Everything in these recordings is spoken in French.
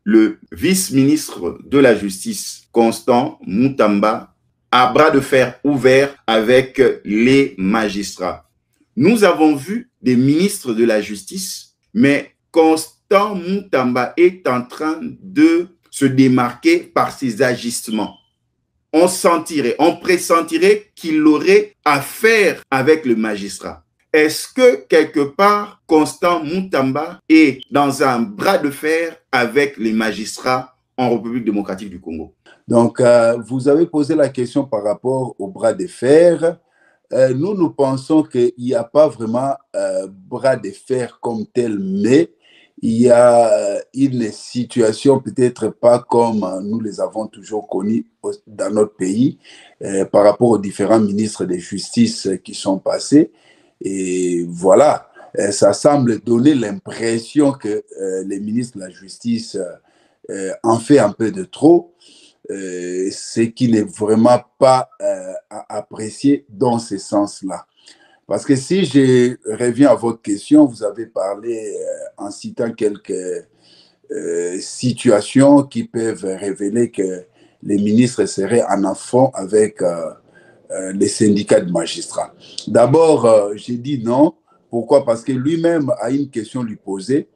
le vice-ministre de la Justice, Constant Mutamba, à bras de fer ouvert avec les magistrats. Nous avons vu des ministres de la Justice, mais Constant Mutamba est en train de se démarquer par ses agissements. On pressentirait qu'il aurait affaire avec le magistrat. Est-ce que quelque part, Constant Mutamba est dans un bras de fer avec les magistrats en République démocratique du Congo? Donc, vous avez posé la question par rapport au bras de fer. Nous pensons qu'il n'y a pas vraiment bras de fer comme tel, mais il y a une situation peut-être pas comme nous les avons toujours connues dans notre pays par rapport aux différents ministres de justice qui sont passés. Et voilà, ça semble donner l'impression que les ministres de la justice en fait un peu de trop, ce qui n'est vraiment pas apprécié dans ce sens-là. Parce que si je reviens à votre question, vous avez parlé en citant quelques situations qui peuvent révéler que les ministres seraient en affront avec les syndicats de magistrats. D'abord, j'ai dit non. Pourquoi? Parce que lui-même a une question lui posée.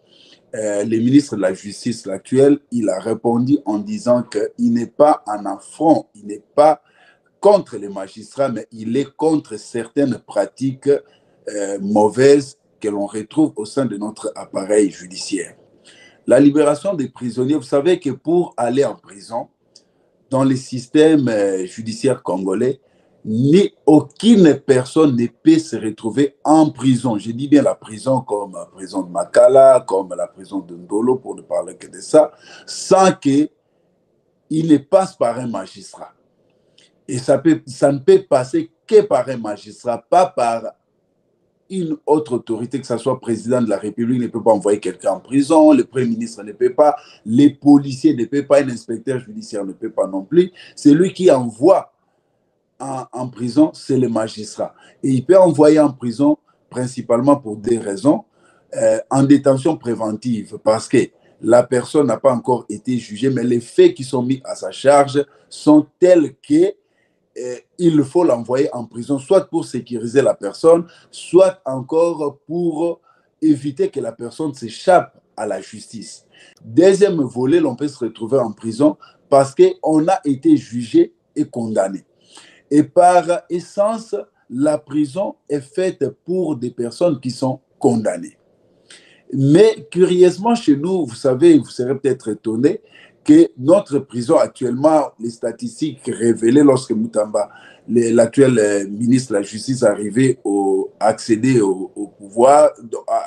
Le ministre de la Justice actuel, il a répondu en disant qu'il n'est pas en affront, il n'est pas contre les magistrats, mais il est contre certaines pratiques mauvaises que l'on retrouve au sein de notre appareil judiciaire. La libération des prisonniers, vous savez que pour aller en prison, dans le système judiciaire congolais, ni aucune personne ne peut se retrouver en prison. Je dis bien la prison comme la prison de Makala, comme la prison de Ndolo, pour ne parler que de ça, sans qu'il ne passe par un magistrat. Et ça ne peut passer que par un magistrat, pas par une autre autorité, que ce soit président de la République ne peut pas envoyer quelqu'un en prison, le Premier ministre ne peut pas, les policiers ne peuvent pas, un inspecteur judiciaire ne peut pas non plus. Celui qui envoie en prison, c'est le magistrat. Et il peut envoyer en prison principalement pour des raisons, en détention préventive, parce que la personne n'a pas encore été jugée, mais les faits qui sont mis à sa charge sont tels que il faut l'envoyer en prison, soit pour sécuriser la personne, soit encore pour éviter que la personne s'échappe à la justice. Deuxième volet, l'on peut se retrouver en prison parce qu'on a été jugé et condamné. Et par essence, la prison est faite pour des personnes qui sont condamnées. Mais curieusement, chez nous, vous savez, vous serez peut-être étonné que notre prison actuellement, les statistiques révélées lorsque Mutamba, l'actuel ministre de la Justice, accédé au pouvoir,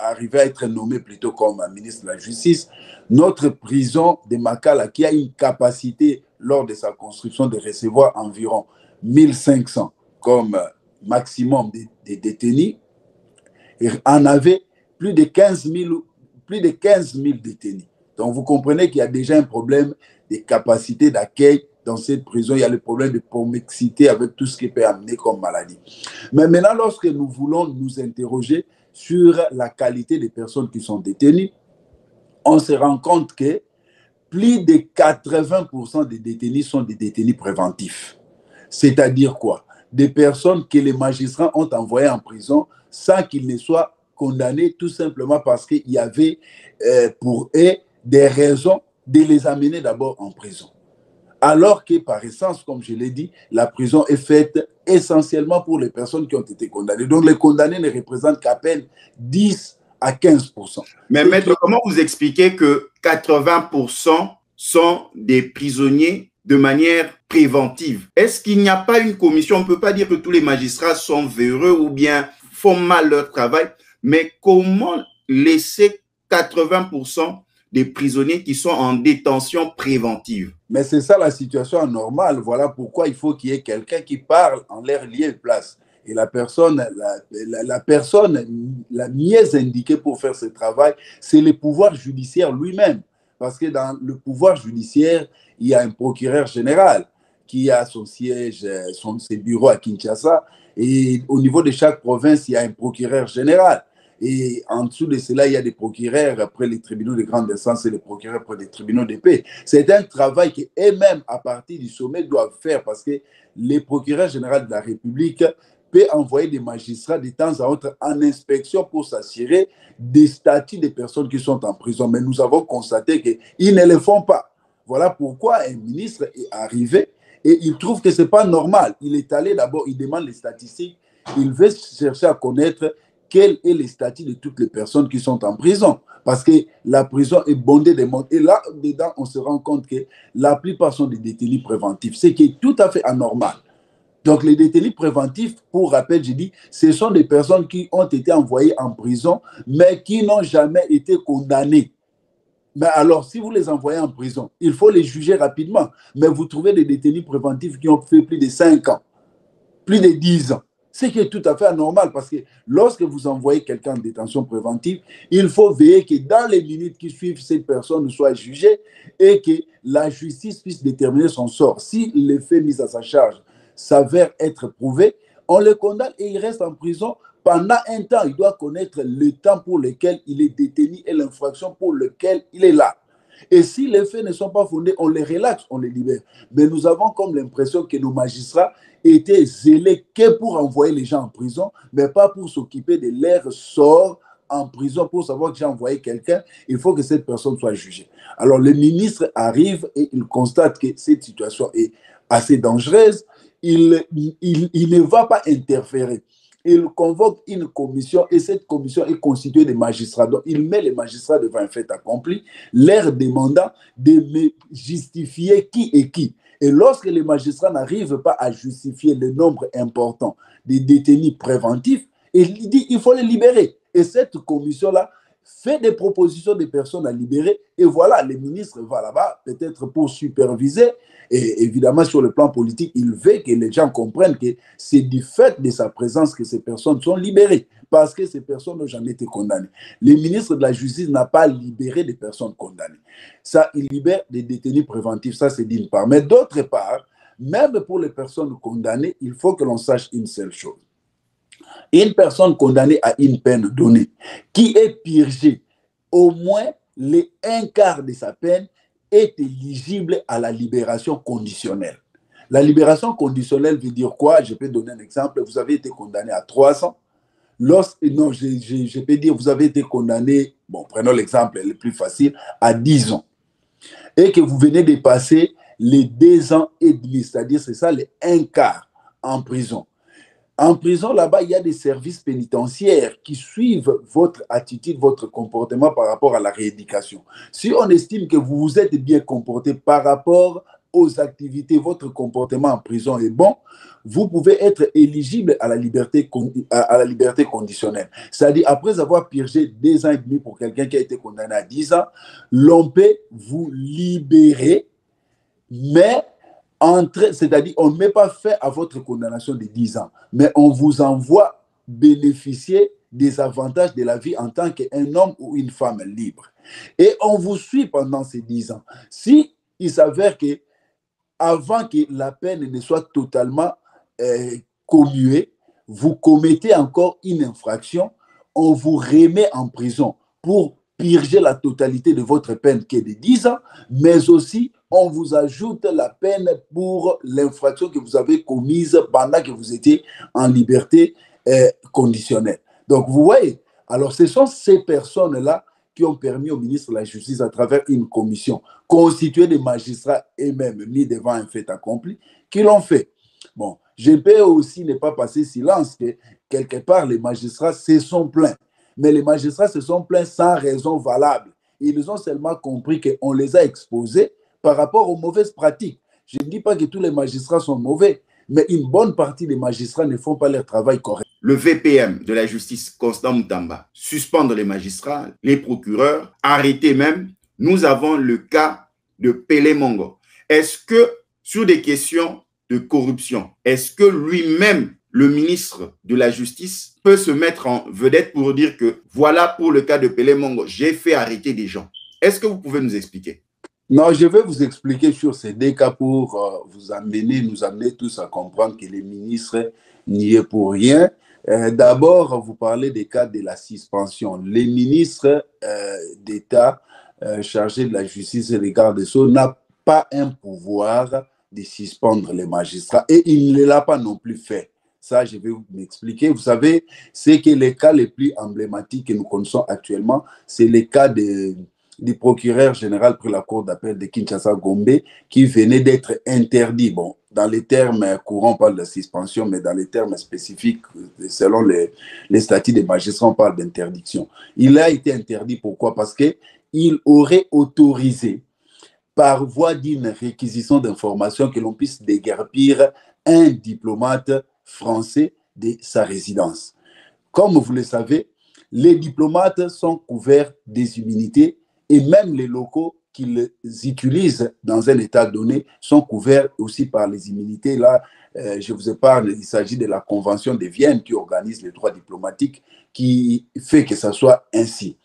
arrivé à être nommé plutôt comme ministre de la Justice, notre prison de Makala, qui a une capacité lors de sa construction de recevoir environ 1500 comme maximum de détenus, en avait plus de 15 000 détenus. Donc, vous comprenez qu'il y a déjà un problème de capacité d'accueil dans cette prison. Il y a le problème de promixité avec tout ce qui peut amener comme maladie. Mais maintenant, lorsque nous voulons nous interroger sur la qualité des personnes qui sont détenues, on se rend compte que plus de 80% des détenus sont des détenus préventifs. C'est-à-dire quoi? Des personnes que les magistrats ont envoyées en prison sans qu'ils ne soient condamnés, tout simplement parce qu'il y avait pour eux des raisons de les amener d'abord en prison. Alors que par essence, comme je l'ai dit, la prison est faite essentiellement pour les personnes qui ont été condamnées. Donc les condamnés ne représentent qu'à peine 10 à 15%. Mais maître, comment vous expliquez que 80% sont des prisonniers de manière préventive? Est-ce qu'il n'y a pas une commission? On ne peut pas dire que tous les magistrats sont véreux ou bien font mal leur travail, mais comment laisser 80% des prisonniers qui sont en détention préventive? Mais c'est ça la situation anormale. Voilà pourquoi il faut qu'il y ait quelqu'un qui parle en leur lieu et place. Et la personne la mieux indiquée pour faire ce travail, c'est le pouvoir judiciaire lui-même. Parce que dans le pouvoir judiciaire, il y a un procureur général qui a son siège, ses bureaux à Kinshasa. Et au niveau de chaque province, il y a un procureur général. Et en dessous de cela, il y a des procureurs après les tribunaux de grande instance et les procureurs après les tribunaux de paix. C'est un travail qu'eux-mêmes, à partir du sommet, doivent faire parce que les procureurs généraux de la République peuvent envoyer des magistrats de temps à autre en inspection pour s'assurer des statuts des personnes qui sont en prison. Mais nous avons constaté qu'ils ne le font pas. Voilà pourquoi un ministre est arrivé et il trouve que ce n'est pas normal. Il est allé d'abord, il demande les statistiques, il veut chercher à connaître quel est le statut de toutes les personnes qui sont en prison. Parce que la prison est bondée de monde. Et là, dedans, on se rend compte que la plupart sont des détenus préventifs, ce qui est tout à fait anormal. Donc, les détenus préventifs, pour rappel, je dis, ce sont des personnes qui ont été envoyées en prison, mais qui n'ont jamais été condamnées. Mais alors, si vous les envoyez en prison, il faut les juger rapidement. Mais vous trouvez des détenus préventifs qui ont fait plus de 5 ans, plus de 10 ans. Ce qui est tout à fait anormal parce que lorsque vous envoyez quelqu'un en détention préventive, il faut veiller que dans les minutes qui suivent, cette personne soit jugée et que la justice puisse déterminer son sort. Si les faits mis à sa charge s'avèrent être prouvés, on le condamne et il reste en prison pendant un temps. Il doit connaître le temps pour lequel il est détenu et l'infraction pour laquelle il est là. Et si les faits ne sont pas fondés, on les relaxe, on les libère. Mais nous avons comme l'impression que nos magistrats étaient zélés que pour envoyer les gens en prison, mais pas pour s'occuper de leur sort en prison. Pour savoir que j'ai envoyé quelqu'un, il faut que cette personne soit jugée. Alors le ministre arrive et il constate que cette situation est assez dangereuse. Il ne va pas interférer. Il convoque une commission et cette commission est constituée de magistrats. Donc, il met les magistrats devant un fait accompli, leur demandant de justifier qui est qui. Et lorsque les magistrats n'arrivent pas à justifier le nombre important de détenus préventifs, il dit qu'il faut les libérer. Et cette commission-là fait des propositions de personnes à libérer. Et voilà, le ministre va là-bas, peut-être pour superviser. Et évidemment, sur le plan politique, il veut que les gens comprennent que c'est du fait de sa présence que ces personnes sont libérées, parce que ces personnes n'ont jamais été condamnées. Le ministre de la Justice n'a pas libéré des personnes condamnées. Ça, il libère des détenus préventifs, ça c'est d'une part. Mais d'autre part, même pour les personnes condamnées, il faut que l'on sache une seule chose. Une personne condamnée à une peine donnée, qui est purgée au moins les un quart de sa peine, est éligible à la libération conditionnelle. La libération conditionnelle veut dire quoi? Je peux donner un exemple. Vous avez été condamné à 3 ans. Non, je peux dire, vous avez été condamné, bon, prenons l'exemple le plus facile, à 10 ans. Et que vous venez de passer les 2 ans et demi, c'est-à-dire, c'est ça, les un quart en prison. En prison, là-bas, il y a des services pénitentiaires qui suivent votre attitude, votre comportement par rapport à la rééducation. Si on estime que vous vous êtes bien comporté par rapport aux activités, votre comportement en prison est bon, vous pouvez être éligible à la liberté conditionnelle. C'est-à-dire, après avoir purgé 2 ans et demi pour quelqu'un qui a été condamné à 10 ans, l'on peut vous libérer, mais c'est-à-dire, on ne met pas fin à votre condamnation de 10 ans, mais on vous envoie bénéficier des avantages de la vie en tant qu'un homme ou une femme libre. Et on vous suit pendant ces 10 ans. Si il s'avère que avant que la peine ne soit totalement commuée, vous commettez encore une infraction, on vous remet en prison pour purger la totalité de votre peine qui est de 10 ans, mais aussi on vous ajoute la peine pour l'infraction que vous avez commise pendant que vous étiez en liberté conditionnelle. Donc, vous voyez, alors ce sont ces personnes-là qui ont permis au ministre de la Justice, à travers une commission constituée de magistrats eux-mêmes mis devant un fait accompli, qui l'ont fait. Bon, je peux aussi ne pas passer silence que quelque part les magistrats se sont plaints. Mais les magistrats se sont plaints sans raison valable. Ils ont seulement compris qu'on les a exposés par rapport aux mauvaises pratiques. Je ne dis pas que tous les magistrats sont mauvais, mais une bonne partie des magistrats ne font pas leur travail correct. Le VPM de la justice, Constant Moutamba, suspendre les magistrats, les procureurs, arrêter même. Nous avons le cas de Pélé Mongo. Est-ce que, sur des questions de corruption, est-ce que lui-même, le ministre de la Justice, peut se mettre en vedette pour dire que voilà pour le cas de Pélé Mongo, j'ai fait arrêter des gens? Est-ce que vous pouvez nous expliquer? Non, je vais vous expliquer sur ces 2 cas pour nous amener tous à comprendre que les ministres n'y est pour rien. D'abord, vous parlez des cas de la suspension. Les ministres d'État chargés de la justice et des gardes des Sceaux n'ont pas un pouvoir de suspendre les magistrats et il ne l'a pas non plus fait. Ça, je vais vous m'expliquer. Vous savez, c'est que les cas les plus emblématiques que nous connaissons actuellement, c'est les cas du procureur général pour la cour d'appel de Kinshasa Gombe qui venait d'être interdit. Bon, dans les termes courants, on parle de suspension, mais dans les termes spécifiques, selon les statuts des magistrats, on parle d'interdiction. Il a été interdit, pourquoi? Parce qu'il aurait autorisé, par voie d'une réquisition d'informations, que l'on puisse déguerpir un diplomate français de sa résidence. Comme vous le savez, les diplomates sont couverts des immunités et même les locaux qu'ils utilisent dans un état donné sont couverts aussi par les immunités. Là, je vous épargne, il s'agit de la Convention de Vienne qui organise les droits diplomatiques, qui fait que ça soit ainsi.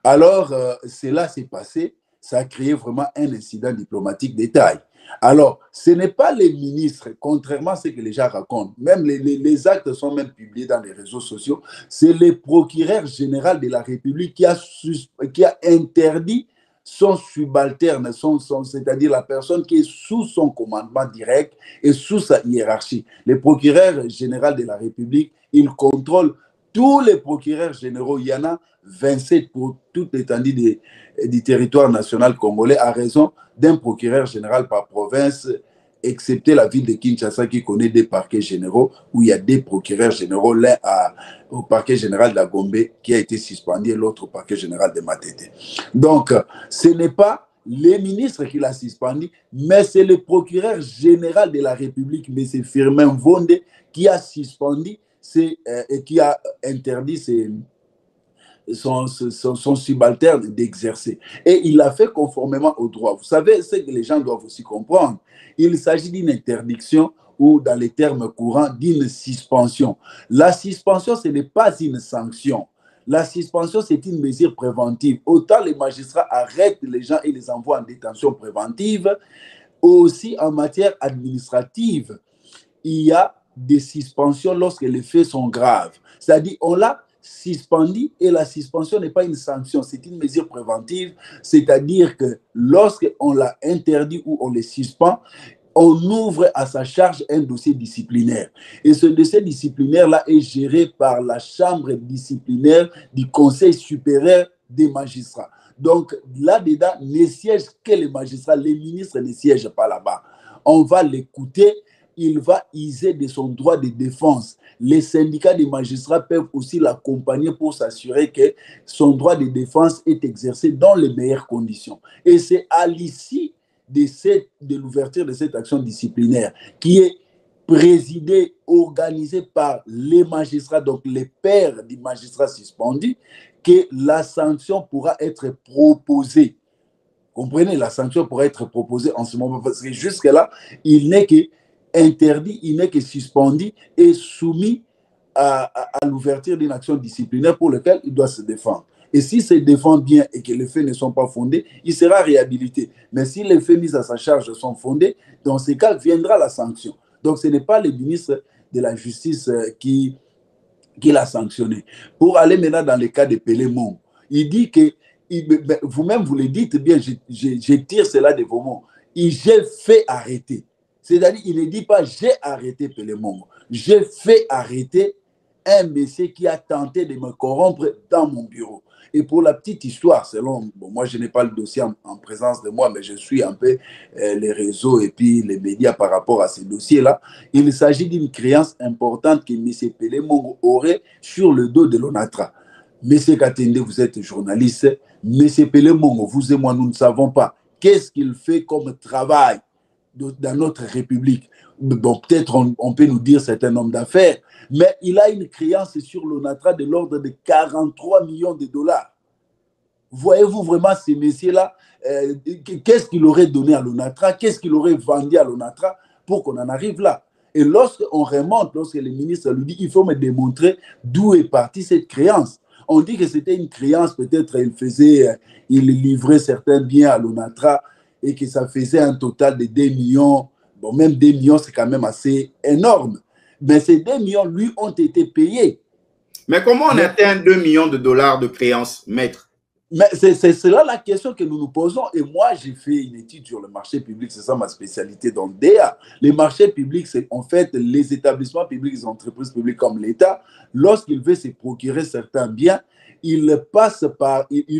Alors, cela s'est passé, ça a créé vraiment un incident diplomatique de taille. Alors, ce n'est pas les ministres, contrairement à ce que les gens racontent, même les actes sont même publiés dans les réseaux sociaux, c'est le procureur général de la République qui a interdit son subalterne, c'est-à-dire la personne qui est sous son commandement direct et sous sa hiérarchie. Le procureur général de la République, il contrôle tous les procureurs généraux. Il y en a 27 pour toute l'étendue du territoire national congolais, à raison d'un procureur général par province, excepté la ville de Kinshasa qui connaît des parquets généraux, où il y a des procureurs généraux, l'un au parquet général de la Gombe qui a été suspendu et l'autre au parquet général de Matete. Donc, ce n'est pas les ministres qui l'ont suspendu, mais c'est le procureur général de la République, M. Firmin Vonde, qui a suspendu et qui a interdit son subalterne d'exercer. Et il l'a fait conformément au droit. Vous savez, ce que les gens doivent aussi comprendre. Il s'agit d'une interdiction ou, dans les termes courants, d'une suspension. La suspension, ce n'est pas une sanction. La suspension, c'est une mesure préventive. Autant les magistrats arrêtent les gens et les envoient en détention préventive, aussi en matière administrative, il y a des suspensions lorsque les faits sont graves. C'est-à-dire, on l'a suspendu et la suspension n'est pas une sanction, c'est une mesure préventive. C'est-à-dire que lorsqu'on l'a interdit ou on le suspend, on ouvre à sa charge un dossier disciplinaire. Et ce dossier disciplinaire-là est géré par la chambre disciplinaire du Conseil supérieur des magistrats. Donc, là-dedans, ne siègent que les magistrats, les ministres ne siègent pas là-bas. On va l'écouter, il va user de son droit de défense. Les syndicats des magistrats peuvent aussi l'accompagner pour s'assurer que son droit de défense est exercé dans les meilleures conditions. Et c'est à l'issue de l'ouverture de cette action disciplinaire qui est présidée, organisée par les magistrats, donc les pairs des magistrats suspendus, que la sanction pourra être proposée. Comprenez, la sanction pourra être proposée en ce moment, parce que jusque-là, il n'est que interdit, il n'est que suspendu et soumis à l'ouverture d'une action disciplinaire pour laquelle il doit se défendre. Et s'il se défend bien et que les faits ne sont pas fondés, il sera réhabilité. Mais si les faits mis à sa charge sont fondés, dans ces cas, viendra la sanction. Donc, ce n'est pas le ministre de la Justice qui l'a sanctionné. Pour aller maintenant dans le cas de Pélémon, il dit que, vous-même vous le dites bien, je tire cela de vos mots, j'ai fait arrêter. C'est-à-dire, il ne dit pas j'ai arrêté Pélémon, j'ai fait arrêter un monsieur qui a tenté de me corrompre dans mon bureau. Et pour la petite histoire, moi je n'ai pas le dossier en présence de moi, mais je suis un peu les réseaux et puis les médias par rapport à ces dossiers-là. Il s'agit d'une créance importante que M. Pélémon aurait sur le dos de l'ONATRA. M. Katende, vous êtes journaliste. M. Pélémon, vous et moi, nous ne savons pas qu'est-ce qu'il fait comme travail dans notre République. Bon, peut-être on peut nous dire c'est un homme d'affaires, mais il a une créance sur l'ONATRA de l'ordre de 43 millions de dollars. Voyez-vous vraiment ces messieurs-là, qu'est-ce qu'il aurait donné à l'ONATRA, qu'est-ce qu'il aurait vendu à l'ONATRA pour qu'on en arrive là? Et lorsqu'on remonte, lorsque le ministre lui dit il faut me démontrer d'où est partie cette créance. On dit que c'était une créance, peut-être il livrait certains biens à l'ONATRA et que ça faisait un total de 2 millions. Bon, même 2 millions, c'est quand même assez énorme. Mais ces 2 millions, lui, ont été payés. Mais comment on atteint 2 millions de dollars de créances, maître? Mais c'est là la question que nous nous posons. Et moi, j'ai fait une étude sur le marché public. C'est ça ma spécialité dans DEA. Les marchés publics, c'est en fait les établissements publics, les entreprises publiques comme l'État, lorsqu'il veut se procurer certains biens, il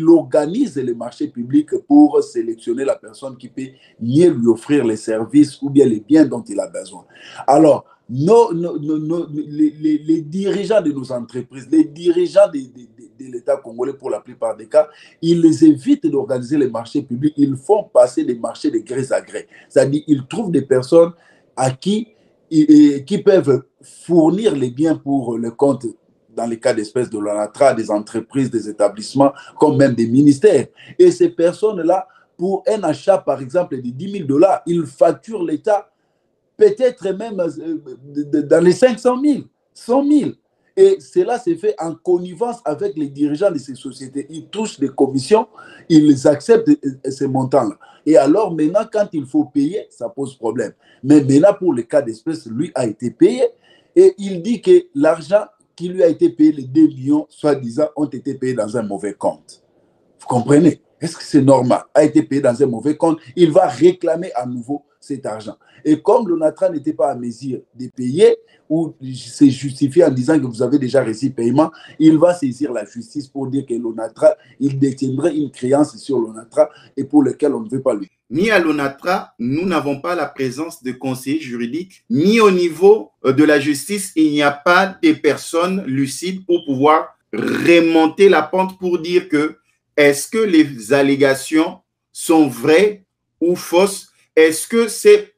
organise les marchés publics pour sélectionner la personne qui peut mieux lui offrir les services ou bien les biens dont il a besoin. Alors, les dirigeants de nos entreprises, les dirigeants de l'État congolais, pour la plupart des cas, ils les évitent d'organiser les marchés publics. Ils font passer des marchés de gré à gré. C'est-à-dire qu'ils trouvent des personnes à qui peuvent fournir les biens pour le compte, dans les cas d'espèces de l'ONATRA, des entreprises, des établissements, comme même des ministères. Et ces personnes-là, pour un achat, par exemple, de 10 000 $, ils facturent l'État peut-être même dans les 500 000, 100 000. Et cela s'est fait en connivence avec les dirigeants de ces sociétés. Ils touchent des commissions, ils acceptent ces montants-là. Et alors maintenant, quand il faut payer, ça pose problème. Mais maintenant, pour le cas d'espèce, lui a été payé et il dit que l'argent qui lui a été payé, les 2 millions, soi-disant, ont été payés dans un mauvais compte. Vous comprenez? Est-ce que c'est normal? A été payé dans un mauvais compte, il va réclamer à nouveau cet argent. Et comme l'ONATRA n'était pas à mesure de payer, ou c'est justifié en disant que vous avez déjà reçu paiement, il va saisir la justice pour dire que l'ONATRA, il détiendrait une créance sur l'ONATRA et pour lequel on ne veut pas lui. Ni à l'ONATRA, nous n'avons pas la présence de conseillers juridiques, ni au niveau de la justice, il n'y a pas de personnes lucides pour pouvoir remonter la pente pour dire que est-ce que les allégations sont vraies ou fausses? Est-ce que cette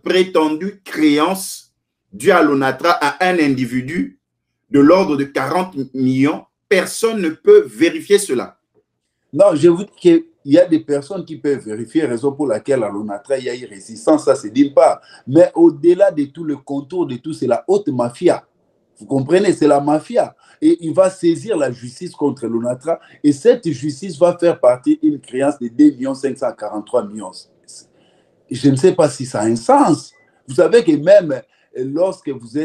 prétendue créance due à l'ONATRA à un individu de l'ordre de 40 millions, personne ne peut vérifier cela? Non, je vous dis qu'il y a des personnes qui peuvent vérifier, raison pour laquelle à l'ONATRA, il y a eu résistance, ça c'est d'une part. Mais au-delà de tout le contour de tout, c'est la haute mafia. Vous comprenez, c'est la mafia. Et il va saisir la justice contre l'ONATRA et cette justice va faire partie d'une créance de 2 543 000 $. Je ne sais pas si ça a un sens. Vous savez que même lorsque vous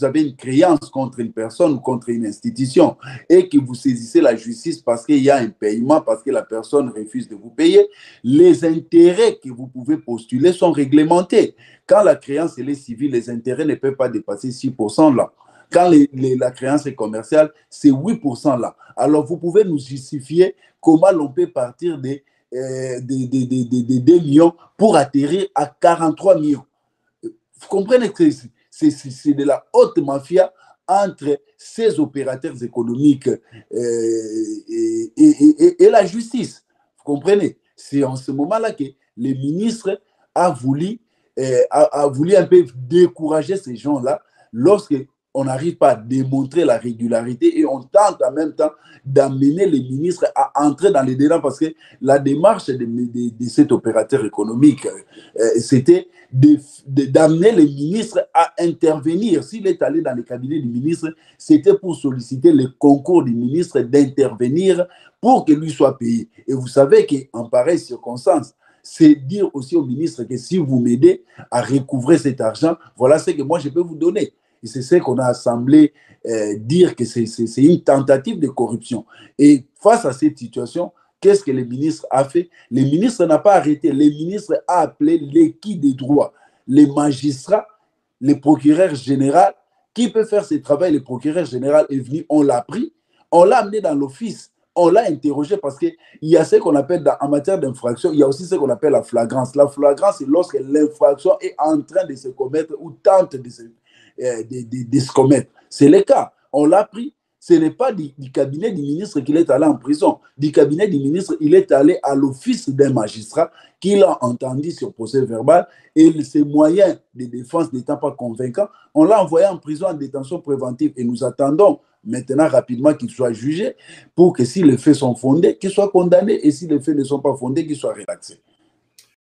avez une créance contre une personne ou contre une institution et que vous saisissez la justice parce qu'il y a un paiement, parce que la personne refuse de vous payer, les intérêts que vous pouvez postuler sont réglementés. Quand la créance est civile, les intérêts ne peuvent pas dépasser 6% là. Quand la créance est commerciale, c'est 8% là. Alors, vous pouvez nous justifier comment l'on peut partir des 2 millions pour atterrir à 43 millions. Vous comprenez que c'est de la haute mafia entre ces opérateurs économiques et la justice. Vous comprenez? C'est en ce moment-là que le ministre a voulu un peu décourager ces gens-là lorsqu'on n'arrive pas à démontrer la régularité et on tente en même temps d'amener les ministres à entrer dans les délais parce que la démarche de cet opérateur économique, c'était d'amener les ministres à intervenir. S'il est allé dans le cabinet du ministre, c'était pour solliciter le concours du ministre d'intervenir pour que lui soit payé. Et vous savez qu'en pareille circonstance, c'est dire aussi au ministre que si vous m'aidez à recouvrer cet argent, voilà ce que moi je peux vous donner. Et c'est ce qu'on a semblé dire que c'est une tentative de corruption. Et face à cette situation, qu'est-ce que le ministre a fait? Le ministre n'a pas arrêté. Le ministre a appelé l'équipe des droits, les magistrats, les procureurs généraux. Qui peut faire ce travail? Le procureur général est venu, on l'a pris, on l'a amené dans l'office. On l'a interrogé parce qu'il y a ce qu'on appelle, en matière d'infraction, il y a aussi ce qu'on appelle la flagrance. La flagrance, c'est lorsque l'infraction est en train de se commettre ou tente de se commettre. C'est le cas. On l'a pris. Ce n'est pas du cabinet du ministre qu'il est allé en prison. Du cabinet du ministre, il est allé à l'office d'un magistrat qui l'a entendu sur procès verbal et ses moyens de défense n'étant pas convaincants, on l'a envoyé en prison en détention préventive et nous attendons maintenant rapidement qu'il soit jugé pour que si les faits sont fondés, qu'il soit condamné et si les faits ne sont pas fondés, qu'il soit relaxé.